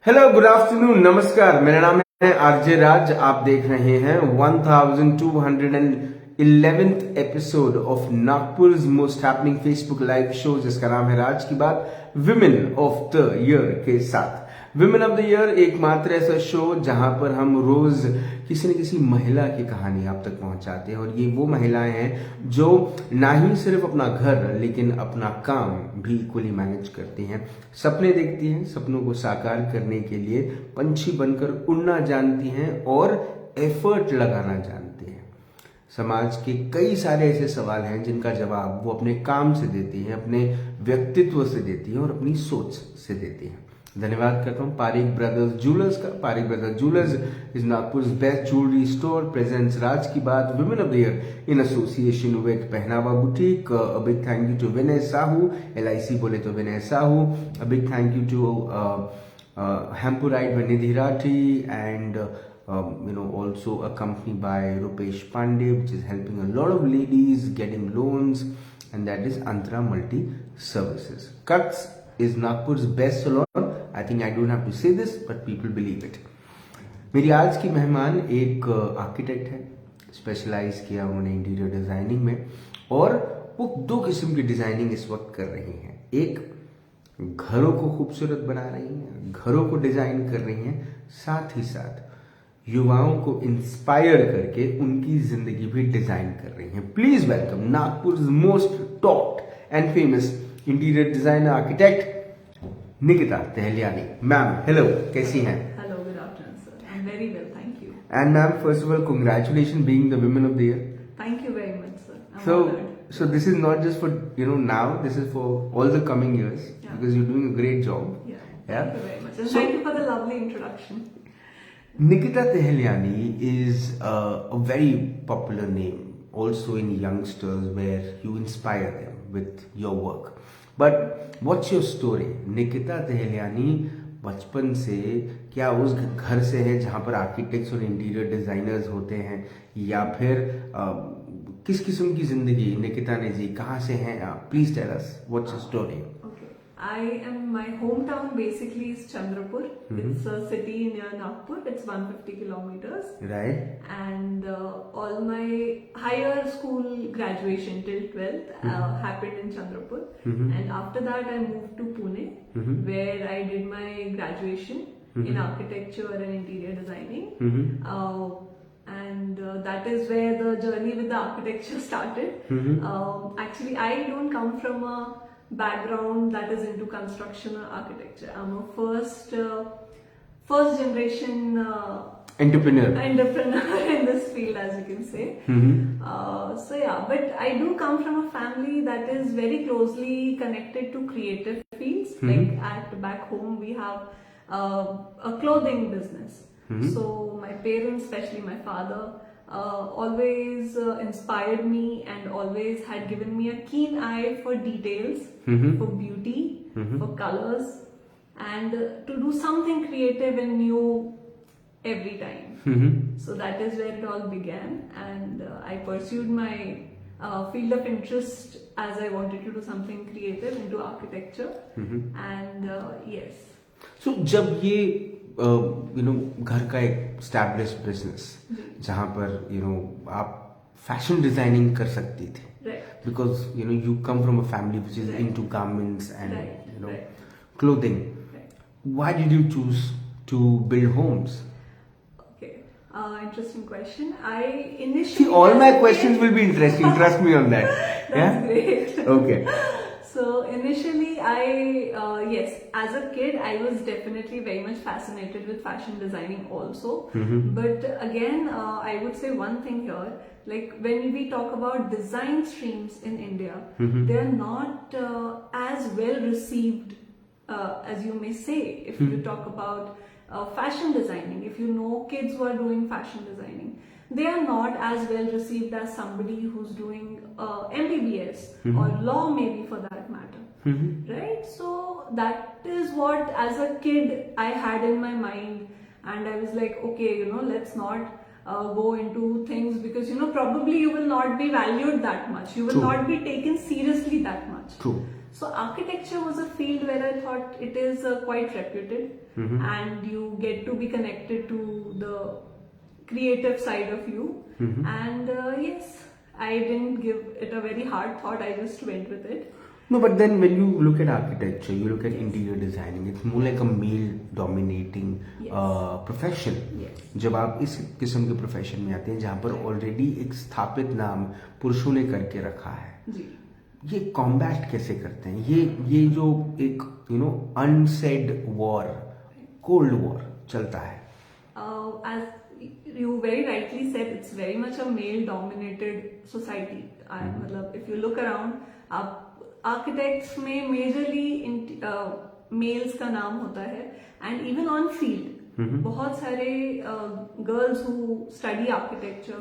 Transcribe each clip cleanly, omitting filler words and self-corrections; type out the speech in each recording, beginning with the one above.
Hello, good afternoon, नमस्कार। मेरा नाम है आरजे राज। आप देख रहे हैं 1211th episode of Nagpur most happening Facebook live show, जिसका नाम है राज की बात, विमेन ऑफ द ईयर के साथ। विमेन ऑफ द ईयर एकमात्र ऐसा शो जहां पर हम रोज किसी न किसी महिला की कहानी आप तक पहुंचाते हैं, और ये वो महिलाएं हैं जो ना ही सिर्फ अपना घर लेकिन अपना काम भी इक्वली मैनेज करती हैं, सपने देखती हैं, सपनों को साकार करने के लिए पंछी बनकर उड़ना जानती हैं और एफर्ट लगाना जानती हैं। समाज के कई सारे ऐसे सवाल हैं जिनका जवाब वो अपने काम से देती हैं, अपने व्यक्तित्व से देती हैं और अपनी सोच से देती हैं। धन्यवाद करता हूँ पारिक ब्रदर्स ज्वेलर्स का। Parik brothers jewellers is Nagpur best jewellery store, presents राज की बात women of the year in association with Pehnava boutique. A big thank you to Vinay Sahu, LIC बोले तो Vinay Sahu. A big thank you to Hampurite by Nidhi Rathi, and also accompanied by Rupesh Pandey, which is helping a lot of ladies getting loans, and that is Antara Multi Services. Cuts is Nagpur's best salon. I think I don't have to say this, but people believe it. मेरी आज की मेहमान एक architect है, specialise किया उन्होंने interior designing में, और वो दो किस्म की डिजाइनिंग इस वक्त कर रही हैं। एक घरों को खूबसूरत बना रही हैं, घरों को डिजाइन कर रही हैं, साथ ही साथ युवाओं को इंस्पायर करके उनकी जिंदगी भी डिजाइन कर रही हैं। Please welcome Nagpur most topped and famous interior designer architect Nikita Tehliani. Ma'am hello, कैसी हैं? Hello, good afternoon, sir. I'm very well, thank you. And ma'am, first of all congratulations being the women of the year. Thank you very much, sir. I'm So, honored. so this is not just for now. This is for all the coming years, Yeah. because you're doing a great job. Yeah. Yeah. Thank you very much. And So- thank you for the lovely introduction. Nikita Tehliyani is a very popular name also in youngsters, where you inspire them with your work. But what's your story? Nikita Tehliyani बचपन से क्या उस घर से है जहां पर architects और इंटीरियर डिजाइनर्स होते हैं, या फिर किस किस्म की जिंदगी निकिता ने जी, कहाँ से हैं आप? Please tell us what's your story. Okay. My hometown basically is Chandrapur. It's a city near Nagpur. It's 150 kilometers. Right. And all my higher school graduation till 12th happened in Chandrapur. And after that I moved to Pune, where I did my graduation in architecture and interior designing. And that is where the journey with the architecture started. Actually, I don't come from a background that is into construction or architecture. I'm a first generation entrepreneur. entrepreneur in this field, as you can say. So yeah, but I do come from a family that is very closely connected to creative fields. Like at back home, we have a clothing business. So my parents, especially my father, always inspired me and always had given me a keen eye for details, for beauty, for colors, and to do something creative and new every time. So that is where it all began, and I pursued my field of interest as I wanted to do something creative into architecture. And yes. So जब ये घर का एक established business जहाँ पर आप fashion designing कर सकती थी, Right. because you come from a family which is Right. into garments and Right. clothing. Right. Why did you choose to build homes? Okay. Interesting question. I initially. See, all as my a questions kid- will be interesting. Trust me on that. That's great. Okay. So initially, yes, as a kid, I was definitely very much fascinated with fashion designing also. But again, I would say one thing here, like when we talk about design streams in India, they are not as well received as you may say. If you talk about fashion designing, if you know kids who are doing fashion designing, they are not as well received as somebody who's doing MBBS or law, maybe for that matter. Right? So that is what, as a kid, I had in my mind, and I was like, okay, let's not go into things, because probably you will not be valued that much, you will True. not be taken seriously that much. True. So architecture was a field where I thought it is quite reputed, and you get to be connected to the creative side of you. And yes, I didn't give it a very hard thought. I just went with it. No, but then when you look at architecture, you look at interior designing, it's more like a male dominating profession. Yes. जब आप इस किस्म के profession में आते हैं जहाँ पर ऑलरेडी एक स्थापित नाम पुरुषों ने करके रखा है, जी. ये कॉम्बैट कैसे करते हैं? ये जो एक अनसेड वॉर, कोल्ड वॉर चलता है. As you very rightly said, it's very much a male-dominated society. मतलब if you look around, आप आर्किटेक्ट्स में मेजरली मेल्स का नाम होता है, एंड इवन ऑन फील्ड बहुत सारे girls who study architecture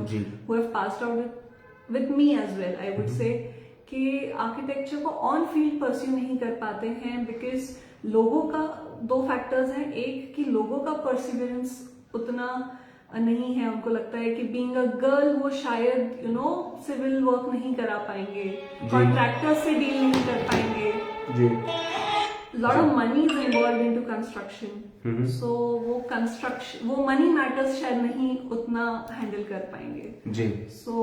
who have passed out with me as well, I would say कि आर्किटेक्चर को ऑन फील्ड परस्यू नहीं कर पाते हैं बिकॉज लोगों का दो फैक्टर्स हैं. एक कि लोगों का परसिवरेंस उतना नहीं है, उनको लगता है कि बीइंग अ गर्ल वो शायद सिविल वर्क नहीं करा पाएंगे, कॉन्ट्रैक्टर से डील नहीं कर पाएंगे. Lot of money is involve into construction, so वो मनी मैटर्स शायद नहीं उतना हैंडल कर पाएंगे. So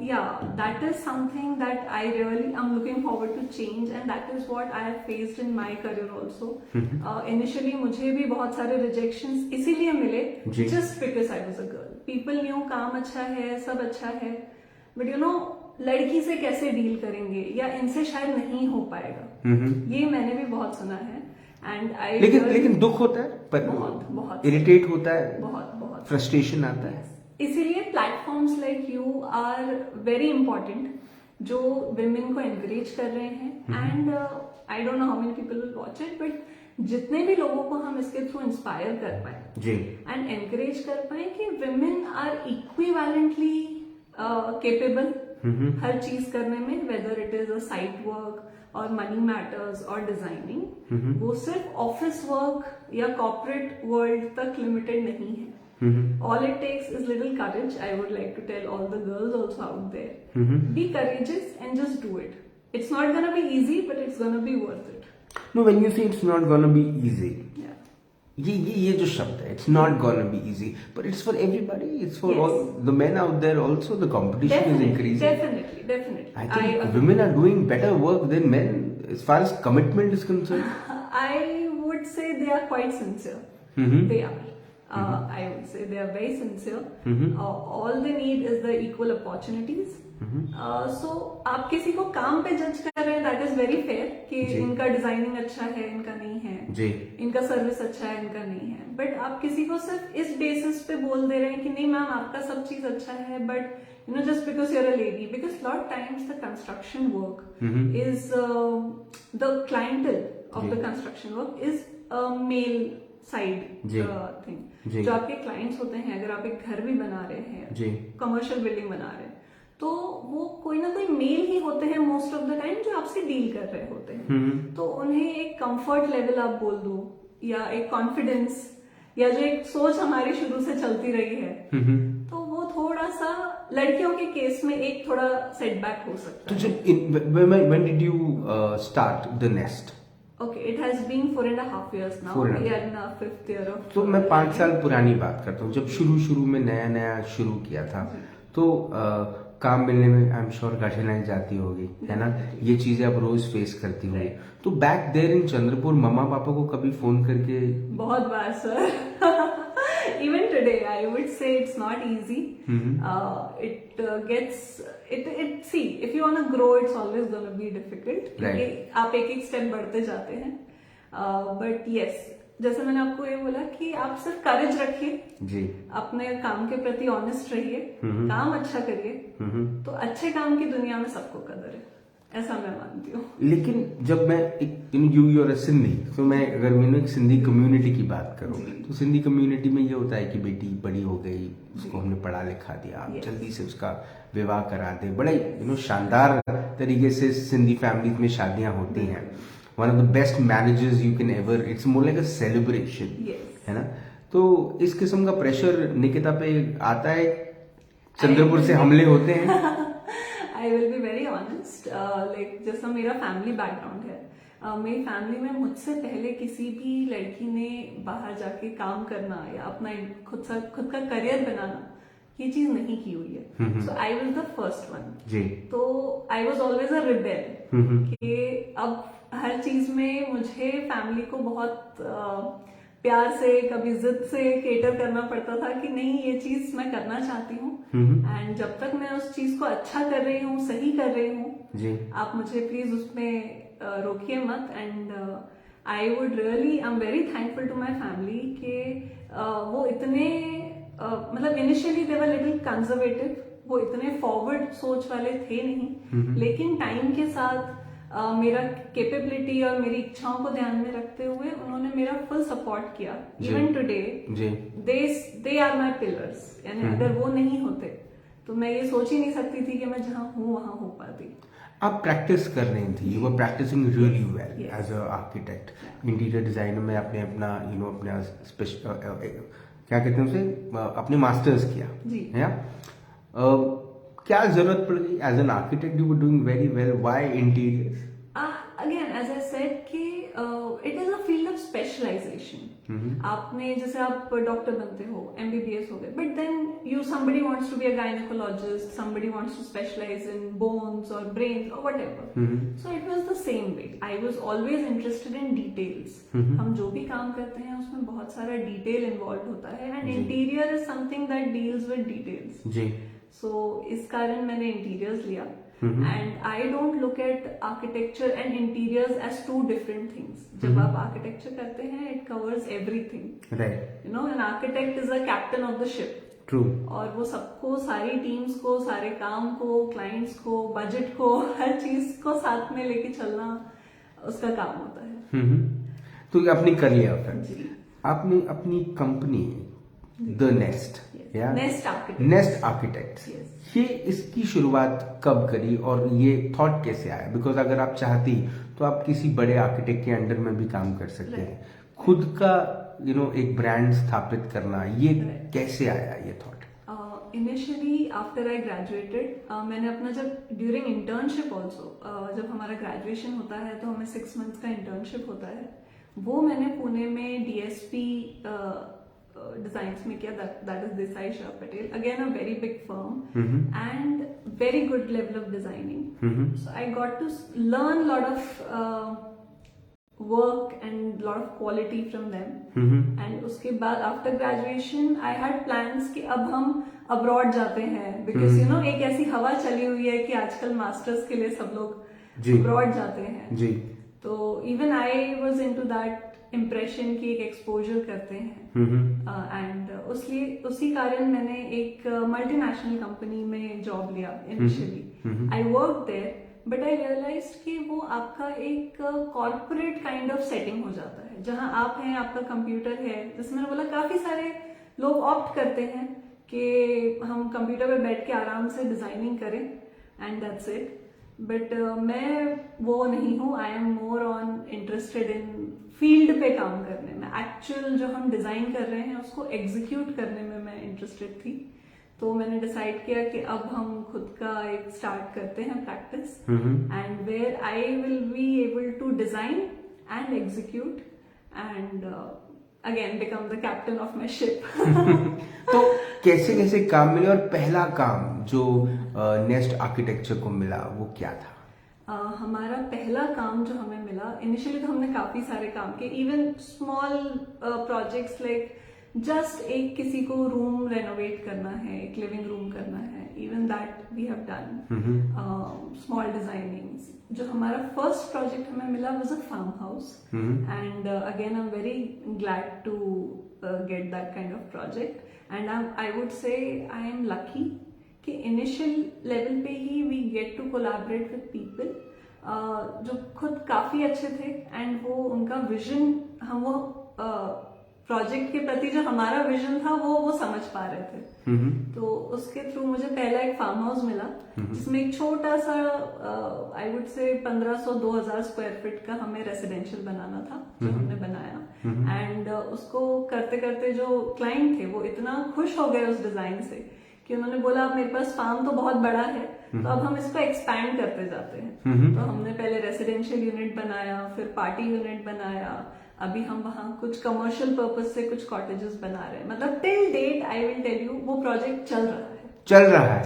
ya that is something that I really I am looking forward to change, and that is what I have faced in my career also. Initially मुझे भी बहुत सारे रिजेक्शंस इसीलिए मिले just because I was a girl. People न्यू काम अच्छा है, सब अच्छा है, बट लड़की से कैसे डील करेंगे या इनसे शायद नहीं हो पाएगा. ये मैंने भी बहुत सुना है. एंड आई लेकिन दुख होता है, पर बहुत इरिटेट होता है, बहुत फ्रस्ट्रेशन आता है. इसीलिए platforms like you are very important, जो विमेन को एनकरेज कर रहे हैं. And I don't know how many people will watch it, but जितने भी लोगों को हम इसके थ्रू इंस्पायर कर पाए एंड एनकरेज कर पाए कि विमेन आर इक्विवेलेंटली केपेबल हर चीज करने में, whether it is a site work और मनी मैटर्स और डिजाइनिंग, वो सिर्फ ऑफिस वर्क या कॉर्पोरेट वर्ल्ड तक लिमिटेड नहीं है. All it takes is little courage. I would like to tell all the girls also out there, be courageous and just do it. It's not gonna be easy, but it's gonna be worth it. No, when you say it's not gonna be easy, Yeah. ये जो शब्द है, it's not gonna be easy, but it's for everybody. It's for all the men out there also. The competition is increasing. Definitely. I think women are doing better work than men as far as commitment is concerned. I would say they are quite sincere. They are. I would say they are very sincere. All they need is the equal opportunities. So आप किसी को काम पे जज कर रहे हैं, that is very fair कि इनका डिजाइनिंग अच्छा है, इनका नहीं है, इनका सर्विस अच्छा है, इनका नहीं है. बट आप किसी को सिर्फ इस बेसिस पे बोल दे रहे हैं कि नहीं मैम आपका सब चीज अच्छा है, but just because you're a lady, because lot times the construction work is the clientele of the construction work is a male side thing. जो आपके क्लाइंट्स होते हैं, अगर आप एक घर भी बना रहे हैं, कमर्शियल बिल्डिंग बना रहे हैं, तो वो कोई ना कोई मेल ही होते हैं मोस्ट ऑफ द टाइम जो आपसे डील कर रहे होते हैं. तो उन्हें एक कंफर्ट लेवल आप बोल दो, या एक कॉन्फिडेंस, या जो एक सोच हमारी शुरू से चलती रही है, तो वो थोड़ा सा लड़कियों के केस में एक थोड़ा सेटबैक हो सकता है. तो when did you start the nest? Okay, it has been 4.5 years now. We are in our 5th year of. तो मैं 5 साल पुरानी बात करता हूँ, जब शुरू में नया शुरू किया था, तो काम मिलने में आई एम श्योर कठिनाई जाती होगी, है ना. ये चीजें आप रोज फेस करती होंगी. तो बैक देयर इन चंद्रपुर मम्मा पापा को कभी फोन करके? बहुत बार sir. Even today, I would say it's not easy. See, if you want to grow, it's always going to be difficult. Right. आप एक स्टेप बढ़ते जाते हैं. But yes, जैसे मैंने आपको ये बोला कि आप सिर्फ करेज रखिए, अपने काम के प्रति ऑनेस्ट रहिए, काम अच्छा करिए, तो अच्छे काम की दुनिया में सबको कदर है, ऐसा मैं मानती हूँ. लेकिन जब मैं यूर अ सिंधी, तो मैं अगर मैंने एक सिंधी कम्युनिटी की बात करूँ, तो सिंधी कम्युनिटी में ये होता है कि बेटी बड़ी हो गई, उसको हमने पढ़ा लिखा दिया, जल्दी से उसका विवाह करा दे. बड़े शानदार तरीके से सिंधी फैमिली में शादियां होती हैं. One of the best marriages you can ever, it's more like a celebration, है ना. तो इस किस्म का प्रेशर निकिता पे आता है, चंद्रपुर से हमले होते हैं. आई will be very honest, like जैसा मेरा फैमिली बैकग्राउंड है, मेरी फैमिली में मुझसे पहले किसी भी लड़की ने बाहर जाके काम करना या अपना खुद का करियर बनाना ये चीज नहीं की हुई है. So I was the first one. जी. तो I was always a rebel कि अब हर चीज में मुझे फैमिली को बहुत प्यार से, कभी जिद से केटर करना पड़ता था कि नहीं ये चीज मैं करना चाहती हूँ, एंड जब तक मैं उस चीज को अच्छा कर रही हूँ, सही कर रही हूँ, आप मुझे प्लीज उसमें रोकिए मत. And I would really, I am very thankful to my family कि वो इतने मतलब initially they were little conservative, वो इतने फॉरवर्ड सोच वाले थे नहीं, लेकिन टाइम के साथ मेरा कैपेबिलिटी और मेरी इच्छाओं को ध्यान में रखते हुए उन्होंने मेरा फुल सपोर्ट किया. Even today they are my pillars. यानी अगर वो नहीं होते तो मैं ये सोच ही नहीं सकती थी कि मैं जहाँ हूँ वहां हो पाती. आप प्रैक्टिस कर रही थी, you were practicing really well as a architect. Interior design में आपने अपना अपना क्या कहते हैं उसे, अपने मास्टर्स किया है. क्या जरूरत पड़ गई as an architect? You were doing very well, why interiors? Again as I said कि it is a field of specialisation. आपने जैसे आप डॉक्टर बनते हो, एमबीबीएस हो गए, but then you somebody wants to be a gynaecologist, somebody wants to specialise in bones और brains और whatever. So it was the same way. I was always interested in details. हम जो भी काम करते हैं उसमें बहुत सारा डिटेल इन्वॉल्व होता है, and interior is something that deals with details. जी. सो इस कारण मैंने इंटीरियर्स लिया. And I don't look at architecture and interiors as two different things. जब आप आर्किटेक्चर करते हैं it covers everything. Right. You know, an architect is a captain of the ship. True. और वो सबको, सारी टीम्स को, सारे काम को, क्लाइंट्स को, बजट को, हर चीज को साथ में लेके चलना उसका काम होता है. तो आपने कर लिया फिर. आपने अपनी company the nest nest architects, ये इसकी शुरुआत कब करी और ये थॉट कैसे आया? बिकॉज अगर आप चाहती तो आप किसी बड़े आर्किटेक्ट के अंडर में भी काम कर सकते हैं. खुद का एक ब्रांड स्थापित करना, ये कैसे आया ये thought? Initially after I graduated, मैंने अपना जब ड्यूरिंग इंटर्नशिप ऑल्सो, जब हमारा ग्रेजुएशन होता है तो हमें 6 months का इंटर्नशिप होता है, वो मैंने पुणे में डीएसपी डिजाइन्स में किया. That is Desai Shah Patel, again a very big firm and very good level of designing. So I got to learn lot of work and lot of quality from them. And उसके बाद after graduation I had plans कि अब हम abroad जाते हैं, because you know एक ऐसी हवा चली हुई है कि आजकल मास्टर्स के लिए सब लोग abroad जाते हैं. जी. तो even I was into that impression कि एक exposure करते हैं. and उसी कारण मैंने एक multinational company में job लिया initially. I worked there. But I realise कि वो आपका एक कॉर्पोरेट काइंड ऑफ सेटिंग हो जाता है, जहां आप हैं, आपका कंप्यूटर है. जैसे मैंने बोला, काफी सारे लोग ऑप्ट करते हैं कि हम कंप्यूटर पे बैठ के आराम से डिजाइनिंग करें एंड दैट्स इट. बट मैं वो नहीं हूँ. I am more on interested in field पे काम करने में. एक्चुअल जो हम डिजाइन कर रहे हैं उसको एग्जीक्यूट करने में मैं इंटरेस्टेड थी. तो मैंने डिसाइड किया कि अब हम खुद का एक स्टार्ट करते हैं practice, and where I will be able to design and execute and again become the captain of my ship. तो कैसे कैसे काम मिले, और पहला काम जो नेस्ट आर्किटेक्चर को मिला वो क्या था? हमारा पहला काम जो हमें मिला, इनिशियली तो हमने काफी सारे काम किए, even small projects like just एक किसी को रूम रेनोवेट करना है, एक लिविंग रूम करना है, even that we have done. Small designings. जो हमारा फर्स्ट प्रोजेक्ट हमें मिला was a farm house, and again I am very glad to get that kind of project. And I would say I am lucky कि initial level पे ही we get to collaborate with people जो खुद काफी अच्छे थे, and वो उनका विजन, हम वो प्रोजेक्ट के प्रति जो हमारा विजन था वो समझ पा रहे थे. तो उसके थ्रू मुझे पहला एक फार्म हाउस मिला, जिसमें एक छोटा सा आई वुड से 1500-2000 स्क्वायर फीट का हमें रेसिडेंशियल बनाना था, जो हमने बनाया. एंड उसको करते करते जो क्लाइंट थे वो इतना खुश हो गए उस डिजाइन से कि उन्होंने बोला, अब मेरे पास फार्म तो बहुत बड़ा है, तो अब हम इसको एक्सपैंड करते जाते हैं। तो हमने पहले रेसिडेंशियल यूनिट बनाया, फिर पार्टी यूनिट बनाया, अभी हम वहाँ कुछ कमर्शियल पर्पज से कुछ कॉटेजेस बना रहे हैं। मतलब till date I will tell you वो प्रोजेक्ट चल रहा है।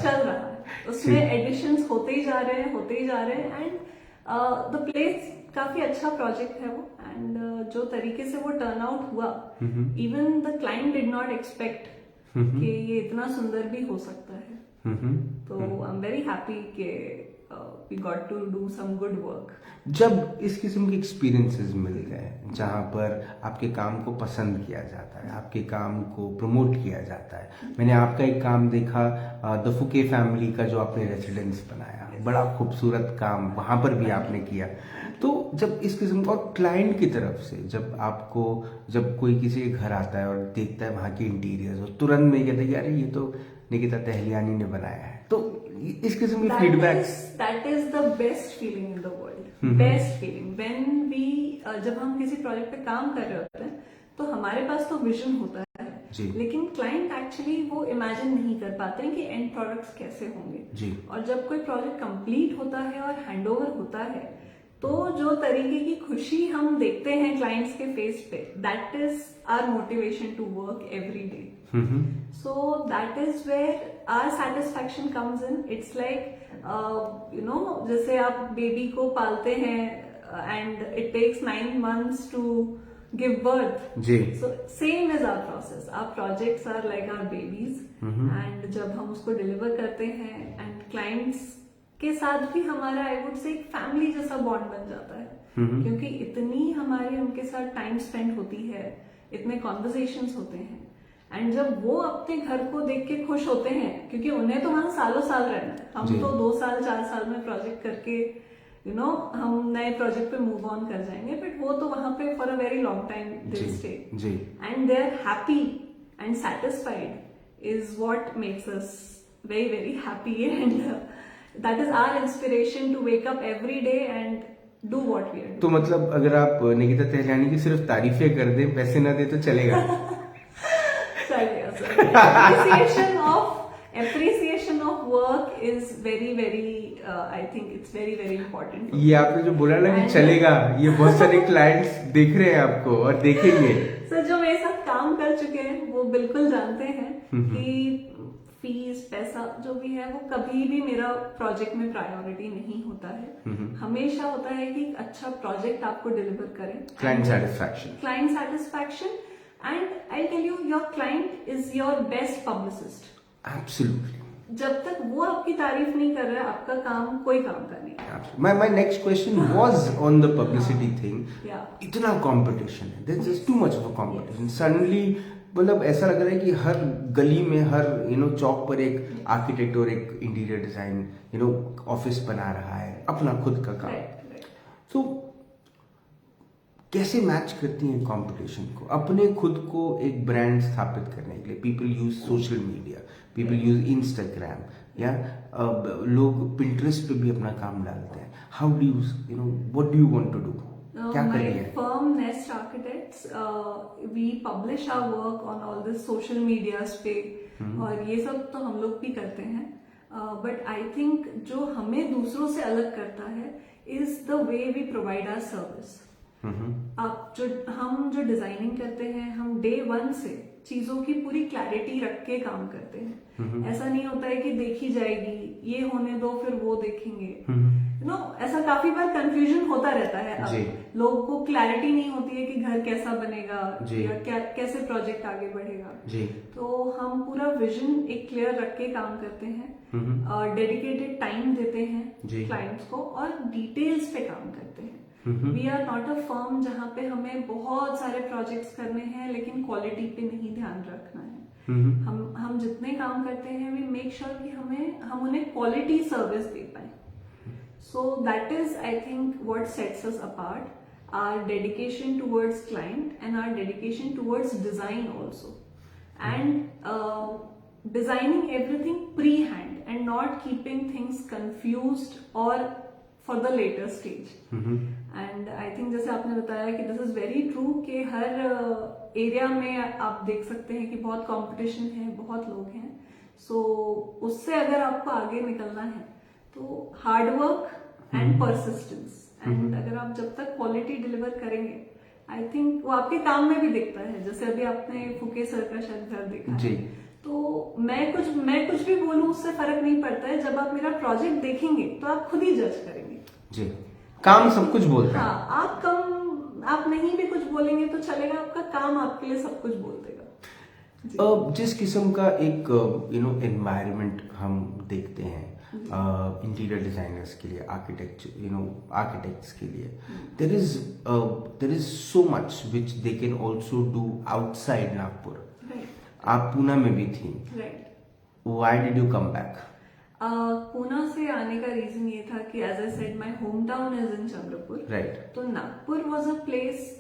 उसमें एडिशंस होते ही जा रहे हैं एंड द प्लेस काफी अच्छा प्रोजेक्ट है वो। एंड जो तरीके से वो टर्न आउट हुआ, even the client did not expect कि ये इतना सुंदर भी हो सकता है। तो आई एम वेरी हैप्पी कि we got to do some good work. जब इस किस्म के एक्सपीरियंसेस मिल गए जहां पर आपके काम को पसंद किया जाता है, आपके काम को प्रमोट किया जाता है, मैंने आपका एक काम देखा द फुके फैमिली का, जो आपने रेसिडेंस बनाया, बड़ा खूबसूरत काम वहां पर भी आपने किया। तो जब इस किस्म का, और क्लाइंट की तरफ से जब कोई किसी के घर आता है और देखता है वहाँ के इंटीरियर, तो तुरंत में कहता है कि अरे ये तो निकिता टहलियानी ने बनाया है, तो इस किस्म की feedback, that is the best feeling in the world. Best feeling when we, जब हम किसी प्रोजेक्ट पे काम कर रहे होते हैं तो हमारे पास तो विजन होता है जी, लेकिन क्लाइंट एक्चुअली वो इमेजिन नहीं कर पाते हैं कि एंड प्रोडक्ट्स कैसे होंगे जी। और जब कोई प्रोजेक्ट कंप्लीट होता है और हैंडओवर होता है तो जो तरीके की खुशी हम देखते हैं क्लाइंट्स के फेस पे, that is our motivation to work every day. So that is where our satisfaction comes in. It's like जैसे आप बेबी को पालते हैं and it takes 9 months to give birth. Ji. So same is our process. Our projects are like our babies. And जब हम उसको deliver करते हैं and clients के साथ भी हमारा आई वुड से एक फैमिली जैसा बॉन्ड बन जाता है, क्योंकि इतनी हमारी उनके साथ टाइम स्पेंड होती है, इतने कॉन्वर्सेशंस होते हैं। एंड जब वो अपने घर को देख के खुश होते हैं, क्योंकि उन्हें तो वहां सालों साल रहना है, हम तो 2 साल 4 साल में प्रोजेक्ट करके हम नए प्रोजेक्ट पे मूव ऑन कर जाएंगे, बट वो तो वहां पे for a very long time they stay and they are happy and satisfied is what makes us very very happy. And that is our inspiration to wake up every day and do what we are. तो मतलब अगर आप निकिता टहलियानी की सिर्फ तारीफें कर दें, पैसे ना दे तो चलेगा? Appreciation of work is very I think it's very important. ये आपने जो बोला ना कि चलेगा, ये बहुत सारे क्लाइंट्स देख रहे हैं आपको और देखेंगे। सर जो मेरे साथ काम कर चुके हैं वो बिल्कुल जानते हैं कि फीस पैसा जो भी है वो कभी भी मेरा प्रोजेक्ट में प्रायोरिटी नहीं होता है। हमेशा होता है कि अच्छा प्रोजेक्ट आपको डिलीवर करें, client satisfaction. And I'll tell you, your client is your best publicist. Absolutely. जब तक वो आपकी तारीफ नहीं कर रहा है, आपका काम कोई काम का नहीं है। My next question was on the publicity thing. Yeah. इतना competition है, there's just too much of a competition. Suddenly मतलब ऐसा लग रहा है कि हर गली में, हर चौक पर एक आर्किटेक्ट और एक इंटीरियर डिजाइन ऑफिस बना रहा है अपना खुद का काम। तो कैसे मैच करती हैं कंपटीशन को, अपने खुद को एक ब्रांड स्थापित करने के लिए? People use social media, people use Instagram, या लोग पिंटरेस्ट पे भी अपना काम डालते हैं। How do you what do you want to do? क्या कर रही है? Firm Nest Architects, we publish our work on all this social medias पे, और ये सब तो हम लोग भी करते हैं। बट आई थिंक जो हमें दूसरों से अलग करता है is the way we provide our service. हम जो डिजाइनिंग करते हैं, हम डे 1 से चीजों की पूरी क्लैरिटी रख के काम करते हैं। ऐसा नहीं होता है कि देखी जाएगी, ये होने दो फिर वो देखेंगे। ऐसा काफी बार कंफ्यूजन होता रहता है। अब लोगों को क्लैरिटी नहीं होती है कि घर कैसा बनेगा या कैसे प्रोजेक्ट आगे बढ़ेगा। तो हम पूरा विजन एक क्लियर रख के काम करते हैं, डेडिकेटेड टाइम देते हैं क्लाइंट्स को और डिटेल्स पे काम करते हैं। We are not a firm जहाँ पे हमें बहुत सारे प्रोजेक्ट्स करने हैं लेकिन क्वालिटी पे नहीं ध्यान रखना है। हम जितने काम करते हैं वी मेक श्योर कि हम उन्हें क्वालिटी सर्विस दे पाए। So that is I think what sets us apart, our dedication towards client and our dedication towards design also, and designing everything pre hand and not keeping things confused और for the later stage. And I think जैसे आपने बताया कि this is very true कि हर area में आप देख सकते हैं कि बहुत कंपटीशन है, बहुत लोग हैं। सो उससे अगर आपको आगे निकलना है तो hard work and persistence, and अगर आप जब तक क्वालिटी डिलीवर करेंगे, आई थिंक वो आपके काम में भी दिखता है। जैसे अभी आपने फुके सर का शायद घर देखा है, जी। तो मैं कुछ भी बोलूं उससे फर्क नहीं पड़ता है। जब आप मेरा प्रोजेक्ट देखेंगे तो आप खुद ही जज करेंगे। जी, काम सब कुछ बोलता है। हाँ, आप नहीं भी कुछ बोलेंगे तो चलेगा, आपका काम आपके लिए सब कुछ बोल देगा। जिस किस्म का एक एनवायरनमेंट हम देखते हैं इंटीरियर डिजाइनर्स के लिए, आर्किटेक्ट्स के लिए, there is so much which they can also do outside Nagpur. आप पूना में भी थी, why did you come back? Poona से आने का रीजन ये था कि as I said my home town is in Chandrapur, right. तो नागपुर वाज अ प्लेस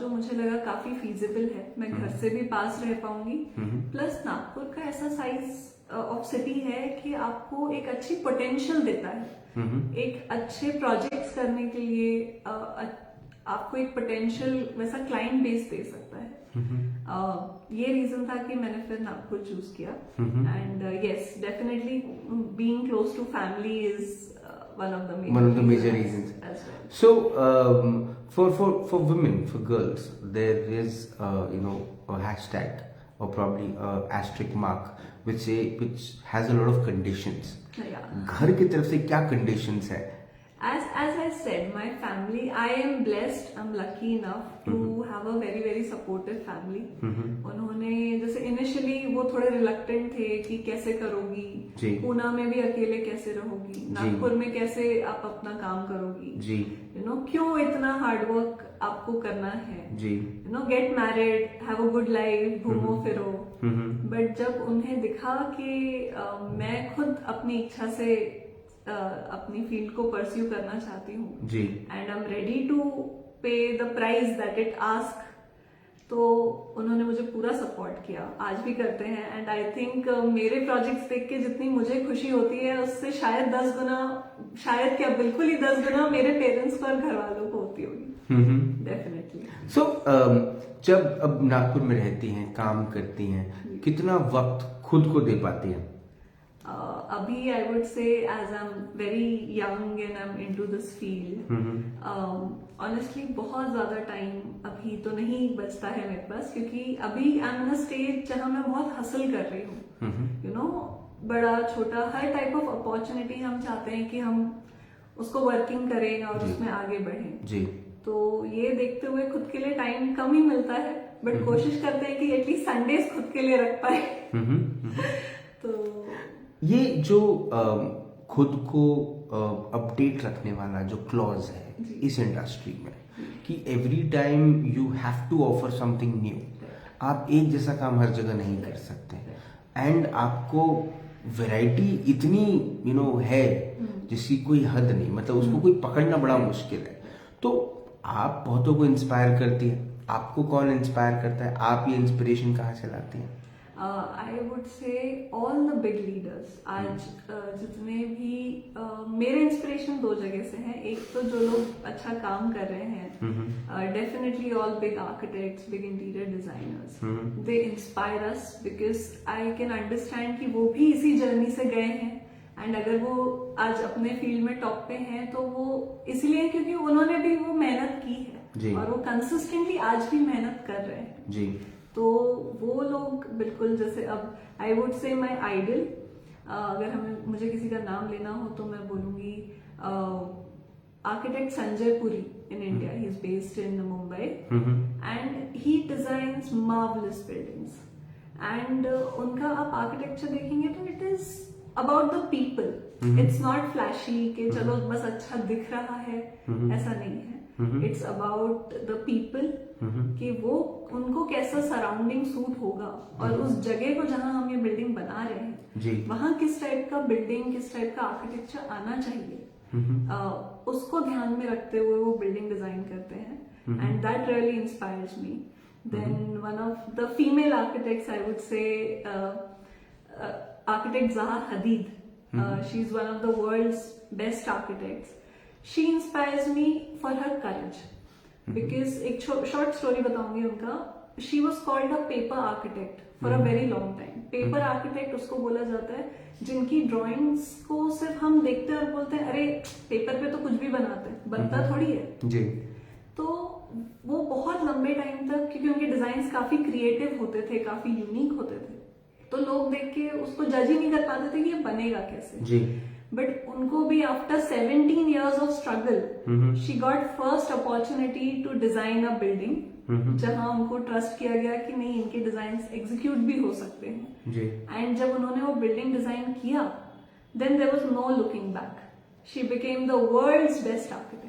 जो मुझे लगा काफी फीजिबल है, मैं घर से भी पास रह पाऊंगी, प्लस नागपुर का ऐसा साइज ऑफ सिटी है कि आपको एक अच्छी पोटेंशियल देता है, एक अच्छे प्रोजेक्ट्स करने के लिए आपको एक पोटेंशियल वैसा क्लाइंट बेस दे सकता है। ये रीजन था कि मैंने फिर नागपुर चूज किया, and yes definitely being close to family is one of the major reasons as well. So for women, for girls, there is a hashtag or probably a asterisk mark which has a lot of conditions. Yeah. घर की तरफ से क्या conditions है? As I said, my family, I am blessed, I'm lucky enough to have a very very supportive family. उन्होंने जैसे initially वो थोड़े reluctant थे कि कैसे करोगी, पूना में भी अकेले कैसे रहोगी, नागपुर में कैसे आप अपना काम करोगी, जी, क्यों इतना हार्ड वर्क आपको करना है, जी, get married, have a good life, घूमो फिरो। बट जब उन्हें दिखा कि मैं खुद अपनी इच्छा से अपनी फील्ड को परस्यू करना चाहती हूँ, जी, and I am ready to pay the price that it ask, तो उन्होंने मुझे पूरा सपोर्ट किया, आज भी करते हैं। एंड आई थिंक मेरे प्रोजेक्ट्स देख के जितनी मुझे खुशी होती है उससे शायद 10 गुना, शायद क्या बिल्कुल ही 10 गुना मेरे पेरेंट्स को और घर वालों को होती होगी। डेफिनेटली। सो जब अब नागपुर में रहती हैं, काम करती हैं, कितना वक्त खुद को दे पाती हैं? अभी I would say as I am very young and I am into this field, honestly बहुत ज्यादा टाइम अभी तो नहीं बचता है मेरे पास, क्योंकि अभी I am in a stage जहां मैं बहुत हसल कर रही हूँ। बड़ा छोटा हर टाइप ऑफ अपॉर्चुनिटी हम चाहते हैं कि हम उसको वर्किंग करें और उसमें आगे बढ़ें, जी। तो ये देखते हुए खुद के लिए टाइम कम ही मिलता है, बट कोशिश करते हैं कि एटलीस्ट संडेज खुद के लिए रख पाए। तो ये जो खुद को अपडेट रखने वाला जो क्लॉज है इस इंडस्ट्री में, कि every time you have to offer something new, आप एक जैसा काम हर जगह नहीं कर सकते, एंड आपको वैरायटी इतनी है जिसकी कोई हद नहीं, मतलब उसको कोई पकड़ना बड़ा मुश्किल है। तो आप बहुतों को इंस्पायर करती है, आपको कौन इंस्पायर करता है, आप ये इंस्पिरेशन कहाँ से लाती हैं? आई वुड से ऑल द बिग लीडर्स, आज जितने भी मेरे इंस्पिरेशन 2 जगह से हैं। एक तो जो लोग अच्छा काम कर रहे हैं, definitely all big architects, big interior designers, they inspire us because I can understand कि वो भी इसी जर्नी से गए हैं, एंड अगर वो आज अपने फील्ड में टॉप पे हैं तो वो इसलिए क्योंकि उन्होंने भी वो मेहनत की है और वो कंसिस्टेंटली आज भी मेहनत कर रहे हैं, जी। तो वो लोग बिल्कुल, जैसे अब आई वुड से माई आइडल, अगर मुझे किसी का नाम लेना हो तो मैं बोलूंगी architect Sanjay Puri in India. He's based in Mumbai, and he designs marvelous buildings. And उनका आप आर्किटेक्चर देखेंगे तो it is about the people. It's not flashy कि चलो बस अच्छा दिख रहा है, ऐसा नहीं है. It's about the people कि वो उनको कैसा सराउंडिंग सूट होगा और उस जगह को जहां हम ये बिल्डिंग बना रहे हैं वहां किस टाइप का बिल्डिंग, किस टाइप का आर्किटेक्चर आना चाहिए, उसको ध्यान में रखते हुए वो बिल्डिंग डिजाइन करते हैं. And that really inspires me. Then one of the female architects I would say architect Zaha Hadid. She's one of the world's best architects. She inspires me for her courage. Because एक short story बताऊंगी उनका. She was called a paper architect for a very long time. Paper architect उसको बोला जाता है जिनकी drawings को सिर्फ हम देखते हैं और बोलते हैं अरे पेपर पे तो कुछ भी बनाते हैं, बनता थोड़ी है जी। तो वो बहुत लंबे टाइम तक, क्योंकि उनके डिजाइन काफी क्रिएटिव होते थे, काफी यूनिक होते थे, तो लोग देख के उसको जज ही नहीं कर पाते थे कि ये बनेगा कैसे। जी। बट उनको भी after 17 years of struggle she got first opportunity to design a building, जहां उनको ट्रस्ट किया गया कि नहीं इनके डिजाइन एग्जीक्यूट भी हो सकते हैं। जी। एंड जब उन्होंने वो बिल्डिंग डिजाइन किया, then there was no looking back, she became the world's best architect.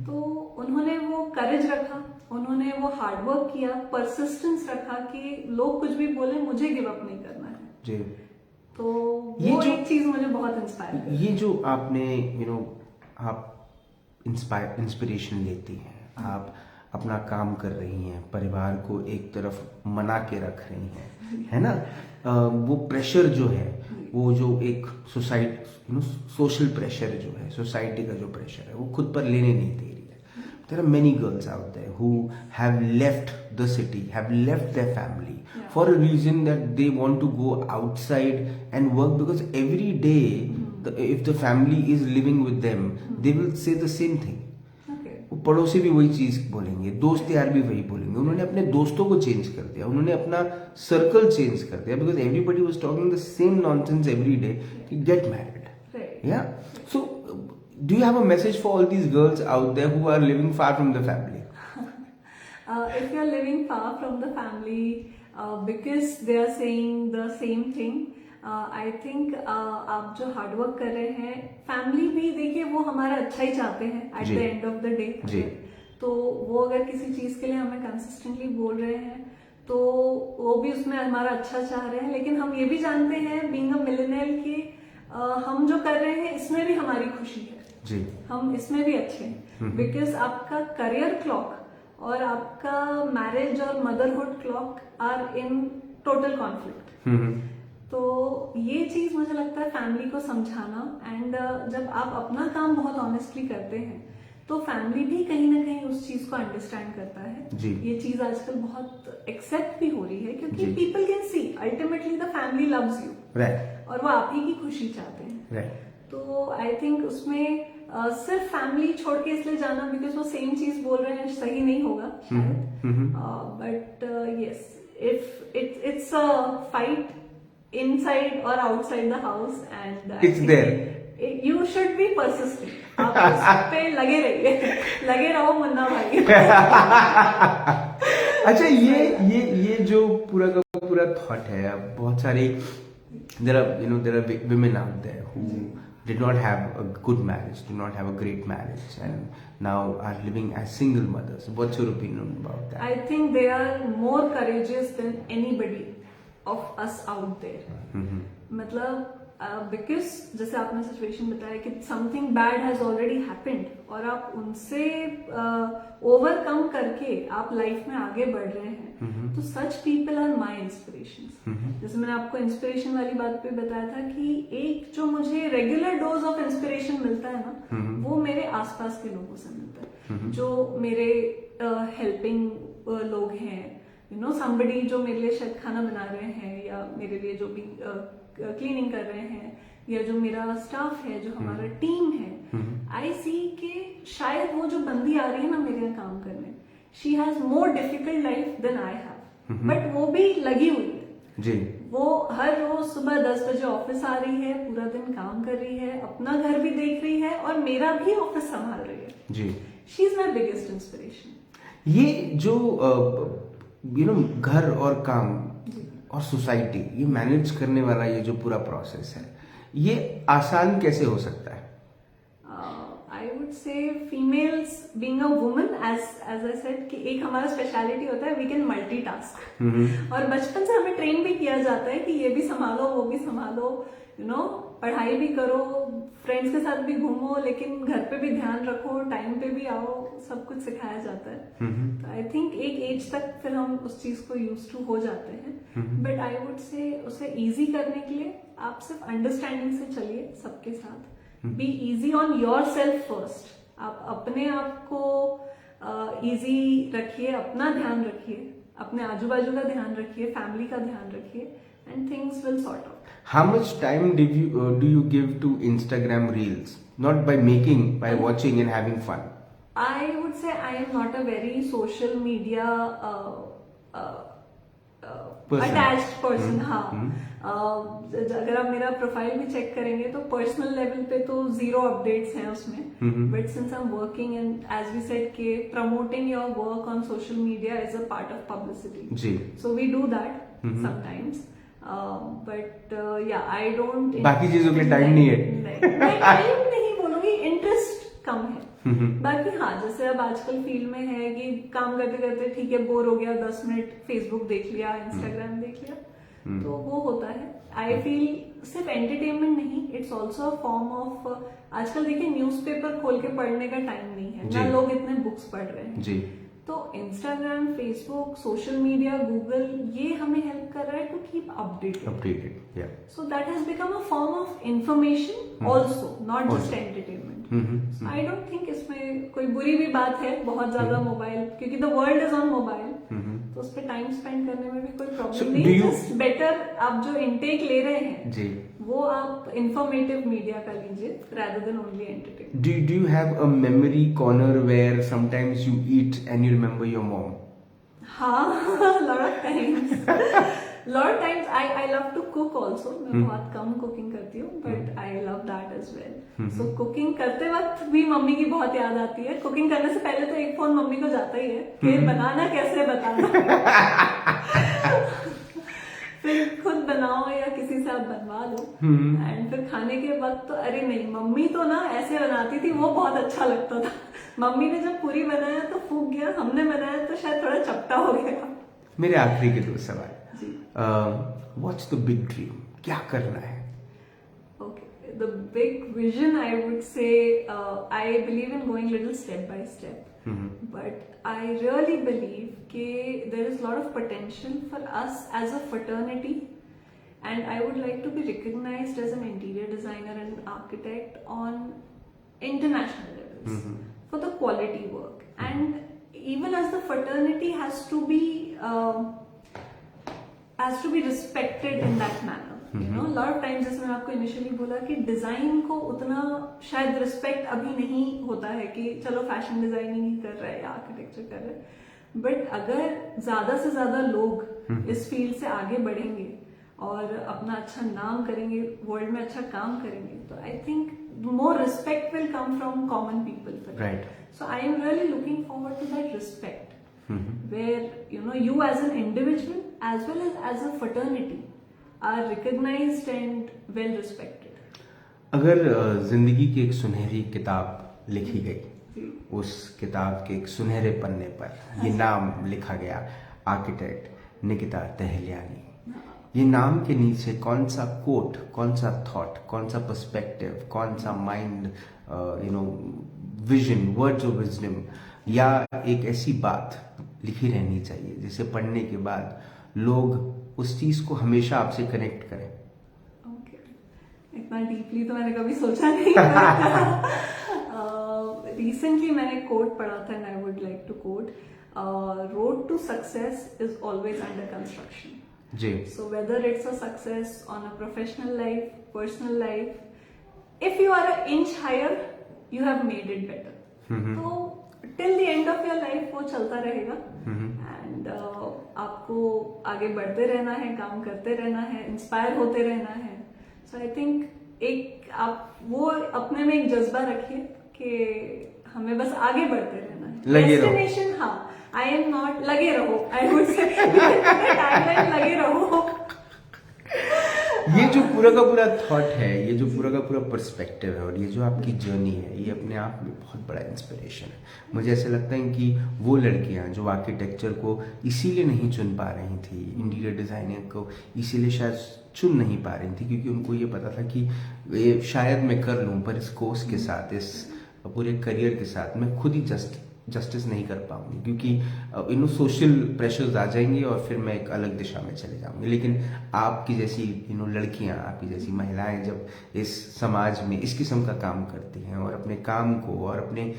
तो उन्होंने वो करेज रखा, उन्होंने वो हार्डवर्क किया, परसिस्टेंस रखा कि लोग कुछ भी बोले मुझे गिव अप नहीं करना है। जी। तो ये वो जो- एक चीज मुझे बहुत इंस्पायर कर, ये जो आपने आप इंस्पिरेशन लेती हैं, आप अपना काम कर रही हैं, परिवार को एक तरफ मना के रख रही हैं, है ना, वो प्रेशर जो है, वो जो एक सोशल प्रेशर जो है, सोसाइटी का जो प्रेशर है, वो खुद पर लेने नहीं दे रही है। There are many girls out there who have left the city, have left their family for a reason that they want to go outside and work, because every day, if the family is living with them, they will say the same thing. वो पड़ोसी भी वही चीज बोलेंगे, दोस्त यार भी वही बोलेंगे। उन्होंने अपने दोस्तों को चेंज कर दिया, उन्होंने अपना सर्कल चेंज कर दिया, because everybody was talking the same nonsense every day कि गेट मैरिड। या so do you have a message for all these girls out there who are living far from the family? if you are living far from the family because they are saying the same thing, I think आप जो hard work कर रहे हैं, family भी देखिए वो हमारा अच्छा ही चाहते हैं at the end of the day. तो वो अगर किसी चीज के लिए हमें कंसिस्टेंटली बोल रहे हैं तो वो भी उसमें हमारा अच्छा चाह रहे हैं, लेकिन हम ये भी जानते हैं बीइंग अ मिलेनियल कि हम जो कर रहे हैं इसमें भी हमारी खुशी है जी, हम इसमें भी अच्छे हैं। बिकॉज आपका करियर क्लॉक और आपका मैरिज और motherhood clock are in total conflict. तो ये चीज मुझे लगता है फैमिली को समझाना, एंड जब आप अपना काम बहुत ऑनेस्टली करते हैं तो फैमिली भी कहीं ना कहीं उस चीज को अंडरस्टैंड करता है। जी। ये चीज आजकल बहुत एक्सेप्ट भी हो रही है क्योंकि जी। People can see ultimately the family loves you, right, और वो आप ही की खुशी चाहते हैं। राइट। तो आई थिंक उसमें सिर्फ फैमिली छोड़ के इसलिए जाना बिकॉज वो सेम चीज बोल रहे हैं सही नहीं होगा शायद। But yes, if it's a fight inside or outside the house, and It's there. You should be persistent. आप उस पे लगे रहिए, लगे रहो मुन्ना भाई। अच्छा, ये जो पूरा का पूरा थॉट है, अब बहुत सारे there are women out there who did not have a good marriage, did not have a great marriage, and now are living as single mothers. What's your opinion about that? I think they are more courageous than anybody of us out there. मतलब because जैसे आपने situation बताया कि something bad has already happened और आप उनसे overcome करके आप लाइफ में आगे बढ़ रहे हैं, तो such people are my inspiration. जैसे मैंने आपको इंस्पिरेशन वाली बात पे बताया था कि एक जो मुझे रेगुलर डोज ऑफ इंस्पिरेशन मिलता है ना, वो मेरे आसपास के लोगों से मिलता है, जो मेरे हेल्पिंग लोग हैं, somebody जो मेरे लिए शायद खाना बना रहे हैं, या मेरे लिए जो भी क्लीनिंग कर रहे हैं, या जो मेरा स्टाफ है, जो हमारा टीम है, आई सी के शायद वो जो बंदी आ रही है ना मेरे यहाँ काम करने, she has more difficult life than I have, but वो भी लगी हुई है जी। वो हर रोज सुबह 10 बजे ऑफिस आ रही है, पूरा दिन काम कर रही है, अपना घर भी देख रही है और मेरा भी ऑफिस संभाल रही है जी। She is my biggest inspiration. ये जो घर और काम और सोसाइटी, ये मैनेज करने वाला ये जो पूरा प्रोसेस है, ये आसान कैसे हो सकता है? I would say females being a woman, as I said कि एक हमारा स्पेशलिटी होता है वी कैन मल्टीटास्क, और बचपन से हमें ट्रेन भी किया जाता है कि ये भी संभालो वो भी संभालो, पढ़ाई भी करो, फ्रेंड्स के साथ भी घूमो, लेकिन घर पे भी ध्यान रखो, टाइम पे भी आओ, सब कुछ सिखाया जाता है। तो आई थिंक एक एज तक फिर हम उस चीज को यूज टू हो जाते हैं, बट आई वुड से उसे इजी करने के लिए आप सिर्फ अंडरस्टैंडिंग से चलिए सबके साथ, be easy on your self first, आप अपने आप को इजी रखिए, अपना ध्यान रखिए, अपने आजू बाजू का ध्यान रखिए, फैमिली का ध्यान रखिए, and things will sort out. How much time do you give to Instagram Reels? Not by making, by watching and having fun. I would say I am not a very social media attached person. हाँ, अगर आप मेरा profile भी check करेंगे तो personal level पे तो 0 updates हैं उसमें. But since I am working and as we said के promoting your work on social media is a part of publicity. जी. So we do that sometimes. But yeah I don't, बाकी चीजों के लिए टाइम नहीं है. टाइम नहीं बोलूंगी, इंटरेस्ट कम है. बाकी हाँ, जैसे अब आजकल फील्ड में है कि काम करते करते ठीक है बोर हो गया, 10 मिनट फेसबुक देख लिया, इंस्टाग्राम देख लिया, तो वो होता है. आई फील सिर्फ एंटरटेनमेंट नहीं, it's also a form of, आजकल देखिए न्यूज़पेपर खोल के पढ़ने का टाइम नहीं है ना, लोग इतने बुक्स पढ़ रहे हैं जी. तो Instagram, Facebook, social media, Google, ये हमें हेल्प कर रहा है to keep updated. So that has become a form of information also, not just entertainment. I don't think इसमें कोई बुरी भी बात है बहुत ज्यादा मोबाइल, क्योंकि the world is on mobile, तो उस पर टाइम स्पेंड करने में भी कोई प्रॉब्लम नहीं. जस्ट बेटर आप जो इनटेक ले रहे हैं जी, वो आप इंफॉर्मेटिव मीडिया का लीजिए rather than only entertainment. Do you have a memory corner where sometimes you eat and you remember your mom? हाँ, lot of times. lot of times I love to cook also. मैं बहुत कम cooking करती हूँ, but I love that as well. So cooking करते वक्त भी mummy की बहुत याद आती है. कुकिंग करने से पहले तो एक फोन मम्मी को जाता ही है कि बनाना कैसे बताना. फिर खुद बनाओ या किसी से आप बनवा लो, एंड फिर खाने के वक्त तो अरे नहीं, मम्मी तो ना ऐसे बनाती थी, वो बहुत अच्छा लगता था. मम्मी ने जब पूरी बनाया तो फूक गया, हमने बनाया तो शायद थोड़ा चपटा हो गया. मेरे आखिरी के 2 सवाल. What's the big dream? क्या करना है? Okay, the big vision, I would say, I believe in going little step by step. But I really believe that there is a lot of potential for us as a fraternity, and I would like to be recognized as an interior designer and architect on international levels for the quality work. And even as the fraternity has to be respected in that manner. You know, lot of times, जैसे मैंने आपको initially बोला कि design को उतना शायद respect अभी नहीं होता है कि चलो फैशन डिजाइनिंग ही कर रहा है या आर्किटेक्चर कर रहा है. बट अगर ज्यादा से ज्यादा लोग इस फील्ड से आगे बढ़ेंगे और अपना अच्छा नाम करेंगे, वर्ल्ड में अच्छा काम करेंगे, तो I think more respect will come from common people for right. So I am really looking forward to that respect, where you as an individual as well as a fraternity are recognized and well respected. अगर जिंदगी की एक सुनहरी किताब लिखी गई, उस किताब के एक सुनहरे पन्ने पर ये नाम लिखा गया, आर्किटेक्ट निकिता टहलियानी, ये नाम के नीचे कौन सा कोट, कौन सा थॉट, कौन सा पर्सपेक्टिव, कौन सा mind, vision, words of wisdom, या एक ऐसी बात लिखी रहनी चाहिए जिसे पढ़ने के बाद लोग उस चीज को हमेशा आपसे कनेक्ट करें? ओके, इतना डीपली तो मैंने कभी सोचा नहीं. रिसेंटली मैंने कोट पढ़ा था, and I would like to quote, road to success is always under construction. So whether it's a success on a professional life, personal life, if you are an inch higher, you have made it better. So till the end of your life वो चलता रहेगा, and आपको आगे बढ़ते रहना है, काम करते रहना है, इंस्पायर होते रहना है. So I think एक आप वो अपने में एक जज्बा रखिए कि हमें बस आगे बढ़ते रहना है. डेस्टिनेशन, हाँ, I am not, लगे रहो, I would say, tagline लगे रहो. ये जो पूरा का पूरा थॉट है, ये जो पूरा का पूरा पर्सपेक्टिव है, और ये जो आपकी जर्नी है, ये अपने आप में बहुत बड़ा इंस्पिरेशन है. मुझे ऐसा लगता है कि वो लड़कियां जो आर्किटेक्चर को इसीलिए नहीं चुन पा रही थी, इंटीरियर डिजाइनिंग को इसीलिए शायद चुन नहीं पा रही थी, क्योंकि उनको ये पता था कि ये शायद मैं कर लूँ, पर इस कोर्स के साथ, इस पूरे करियर के साथ मैं खुद ही जस्टिस नहीं कर पाऊंगी, क्योंकि सोशल प्रेशर्स आ जाएंगे और फिर मैं एक अलग दिशा में चले जाऊंगी. लेकिन आपकी जैसी लड़कियां, आपकी जैसी महिलाएं जब इस समाज में इस किस्म का काम करती हैं और अपने काम को और अपने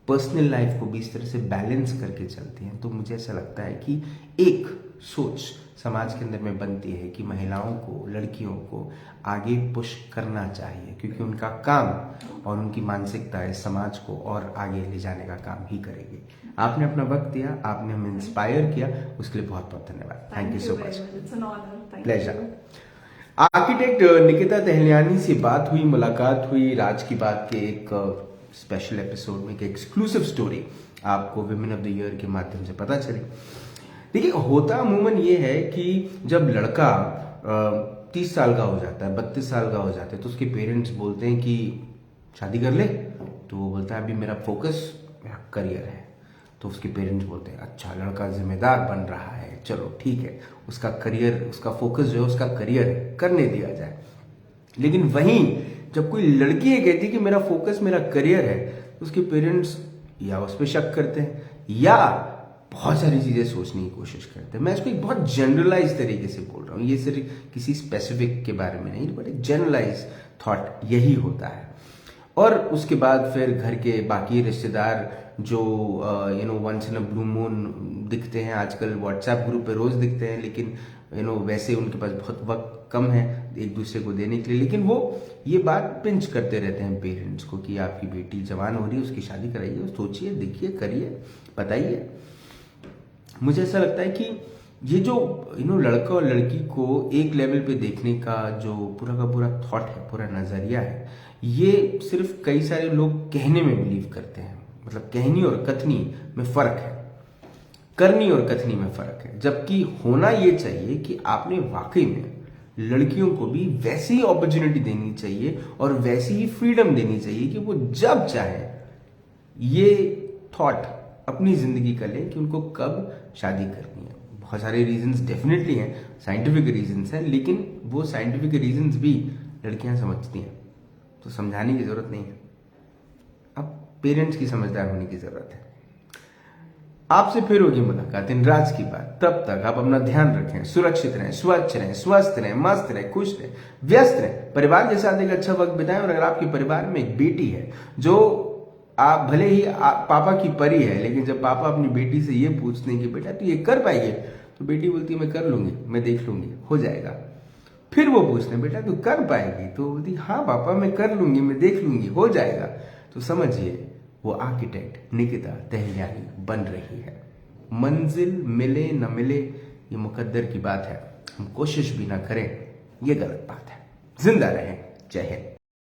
पर्सनल लाइफ को भी इस तरह से बैलेंस करके चलते हैं, तो मुझे ऐसा लगता है कि एक सोच समाज के अंदर में बनती है कि महिलाओं को, लड़कियों को आगे पुश करना चाहिए, क्योंकि उनका काम और उनकी मानसिकता इस समाज को और आगे ले जाने का काम ही करेगी। आपने अपना वक्त दिया, आपने हमें इंस्पायर किया, उसके लिए बहुत बहुत धन्यवाद। Thank you so much, pleasure. Architect Nikita Tahaliyani से बात हुई, मुलाकात हुई राज की बात के एक स्पेशल एपिसोड में, एक एक्सक्लूसिव स्टोरी आपको विमेन ऑफ द ईयर के माध्यम से पता चली। देखिए, होता अमूमन ये है कि जब लड़का 30 साल का हो जाता है, 32 साल का हो जाता है, तो उसके पेरेंट्स बोलते हैं कि शादी कर ले, तो वो बोलता है अभी मेरा फोकस मेरा करियर है। तो उसके पेरेंट्स बोलते हैं अच्छा, लड़का जिम्मेदार बन रहा है, चलो ठीक है, उसका करियर, उसका फोकस जो है उसका करियर है, करने दिया जाए। लेकिन वहीं जब कोई लड़की ये कहती है कि मेरा फोकस मेरा करियर है, तो उसके पेरेंट्स या उस पर शक करते हैं या बहुत सारी चीजें सोचने की कोशिश करते हैं। मैं इसको एक बहुत जनरलाइज तरीके से बोल रहा हूँ, ये सिर्फ किसी स्पेसिफिक के बारे में नहीं, बट एक जनरलाइज थॉट यही होता है। और उसके बाद फिर घर के बाकी रिश्तेदार जो once in a blue moon दिखते हैं, आजकल व्हाट्सएप ग्रुप पे रोज दिखते हैं, लेकिन वैसे उनके पास बहुत वक्त कम है एक दूसरे को देने के लिए, लेकिन वो ये बात पिंच करते रहते हैं पेरेंट्स को कि आपकी बेटी जवान हो रही है, उसकी शादी कराइए, सोचिए, देखिए, करिए, बताइए। मुझे ऐसा लगता है कि ये जो लड़का और लड़की को एक लेवल पे देखने का जो पूरा का पूरा थॉट है, पूरा नजरिया है, ये सिर्फ कई सारे लोग कहने में बिलीव करते हैं। मतलब कहनी और कथनी में फर्क है, करनी और कथनी में फर्क है। जबकि होना ये चाहिए कि आपने वाकई में लड़कियों को भी वैसी ही अपॉर्चुनिटी देनी चाहिए और वैसी ही फ्रीडम देनी चाहिए कि वो जब चाहे ये थॉट अपनी जिंदगी का लें कि उनको कब शादी करनी है। बहुत सारे रीजंस डेफिनेटली हैं, साइंटिफिक रीजंस हैं, लेकिन वो साइंटिफिक रीजंस भी लड़कियां समझती हैं, तो समझाने की जरूरत नहीं है। अब पेरेंट्स की समझदार होने की जरूरत है। आपसे फिर होगी मुलाकात इन राज की बात। तब तक आप अपना ध्यान रखें, सुरक्षित रहें, स्वच्छ रहें, स्वस्थ रहें, मस्त रहें, खुश रहें, व्यस्त रहें, परिवार के साथ एक अच्छा वक्त बिताएं। और अगर आपके परिवार में एक बेटी है जो आप भले ही पापा की परी है, लेकिन जब पापा अपनी बेटी से ये पूछते हैं कि बेटा तू ये कर पाएगी, तो बेटी बोलती है मैं कर लूंगी, मैं देख लूंगी, हो जाएगा। फिर वो पूछते हैं बेटा तू कर पाएगी, तो बोलती हाँ पापा मैं कर लूंगी, मैं देख लूंगी, हो जाएगा। तो समझिए वो आर्किटेक्ट निकिता टहलियानी बन रही है। मंजिल मिले न मिले ये मुकद्दर की बात है, हम कोशिश भी ना करें ये गलत बात है। जिंदा रहें, जय हिंद।